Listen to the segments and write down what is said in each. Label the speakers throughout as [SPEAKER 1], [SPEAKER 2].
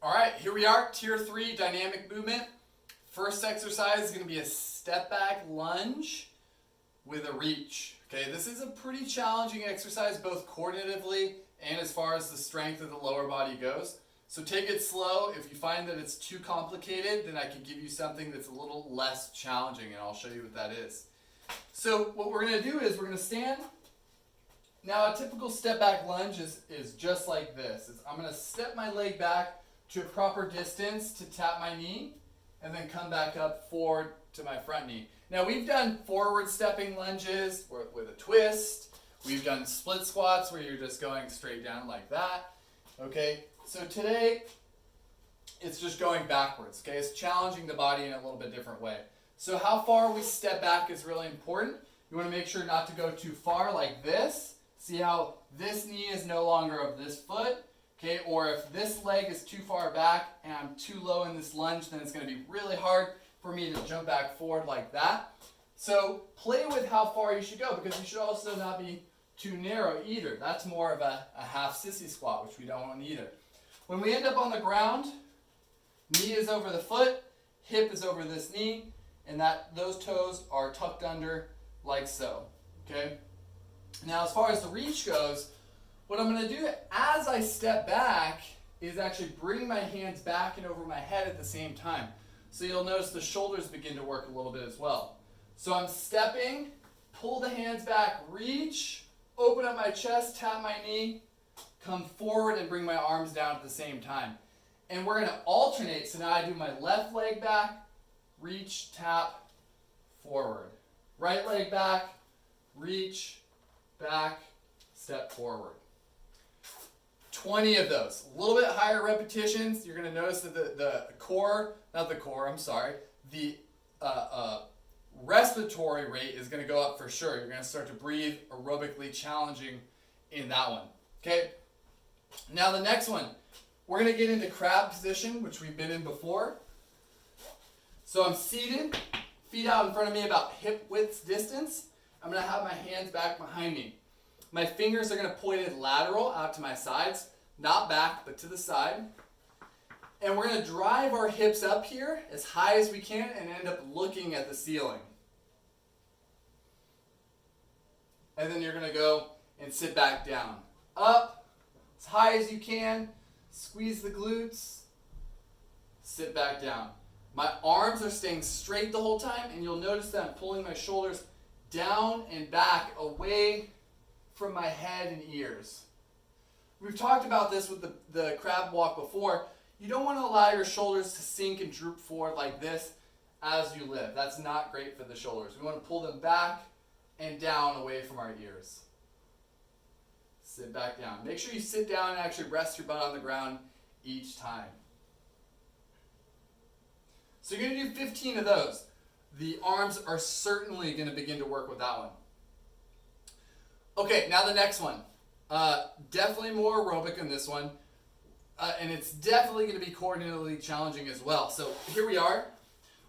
[SPEAKER 1] All right, here we are, tier 3 dynamic movement. First exercise is going to be a step back lunge with a reach. Okay, this is a pretty challenging exercise both coordinatively and as far as the strength of the lower body goes. So take it slow. If you find that it's too complicated, then I can give you something that's a little less challenging, and I'll show you what that is. So what we're going to do is we're going to stand. Now a typical step back lunge is just like this. I'm going to step my leg back to a proper distance to tap my knee and then come back up forward to my front knee. Now we've done forward stepping lunges with a twist. We've done split squats where you're just going straight down like that. Okay, so today it's just going backwards. Okay, it's challenging the body in a little bit different way. So how far we step back is really important. You want to make sure not to go too far like this. See how this knee is no longer of this foot. Okay, or if this leg is too far back and I'm too low in this lunge, then it's going to be really hard for me to jump back forward like that. So play with how far you should go, because you should also not be too narrow either. That's more of a half sissy squat, which we don't want either. When we end up on the ground, knee is over the foot, hip is over this knee, and those toes are tucked under like so. Okay. Now as far as the reach goes, what I'm going to do as I step back is actually bring my hands back and over my head at the same time. So you'll notice the shoulders begin to work a little bit as well. So I'm stepping, pull the hands back, reach, open up my chest, tap my knee, come forward and bring my arms down at the same time. And we're going to alternate. So now I do my left leg back, reach, tap, forward. Right leg back, reach, back, step forward. 20 of those. A little bit higher repetitions. You're going to notice that the respiratory rate is going to go up for sure. You're going to start to breathe aerobically challenging in that one. Okay? Now the next one, we're going to get into crab position, which we've been in before. So I'm seated, feet out in front of me about hip width distance. I'm going to have my hands back behind me. My fingers are going to point it lateral out to my sides, not back, but to the side. And we're going to drive our hips up here as high as we can and end up looking at the ceiling. And then you're going to go and sit back down. Up, as high as you can, squeeze the glutes, sit back down. My arms are staying straight the whole time, and you'll notice that I'm pulling my shoulders down and back away from my head and ears. We've talked about this with the crab walk before. You don't want to allow your shoulders to sink and droop forward like this as you lift. That's not great for the shoulders. We want to pull them back and down away from our ears. Sit back down. Make sure you sit down and actually rest your butt on the ground each time. So you're going to do 15 of those. The arms are certainly going to begin to work with that one. Okay, now the next one. Definitely more aerobic in this one. And it's definitely going to be coordinatively challenging as well. So here we are.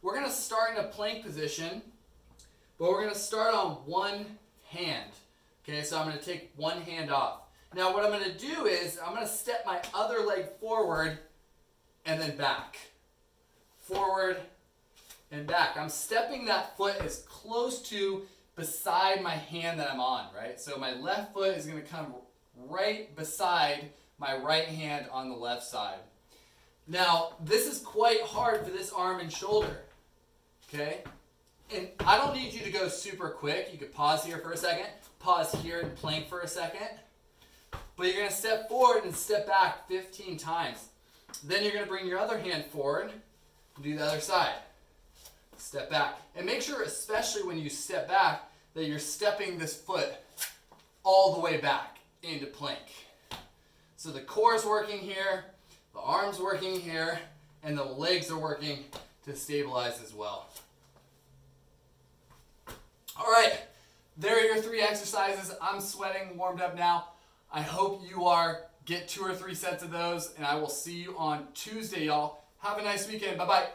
[SPEAKER 1] We're going to start in a plank position, but we're going to start on one hand. Okay, so I'm going to take one hand off. Now what I'm going to do is I'm going to step my other leg forward and then back. Forward and back. I'm stepping that foot as close to beside my hand that I'm on, right? So my left foot is going to come right beside my right hand on the left side. Now, this is quite hard for this arm and shoulder, okay? And I don't need you to go super quick. You could pause here for a second, pause here and plank for a second. But you're going to step forward and step back 15 times. Then you're going to bring your other hand forward and do the other side. Step back. And make sure, especially when you step back, that you're stepping this foot all the way back into plank. So the core is working here, the arm's working here, and the legs are working to stabilize as well. All right, there are your 3 exercises. I'm sweating, warmed up now. I hope you get 2 or 3 sets of those, and I will see you on Tuesday, y'all. Have a nice weekend. Bye-bye.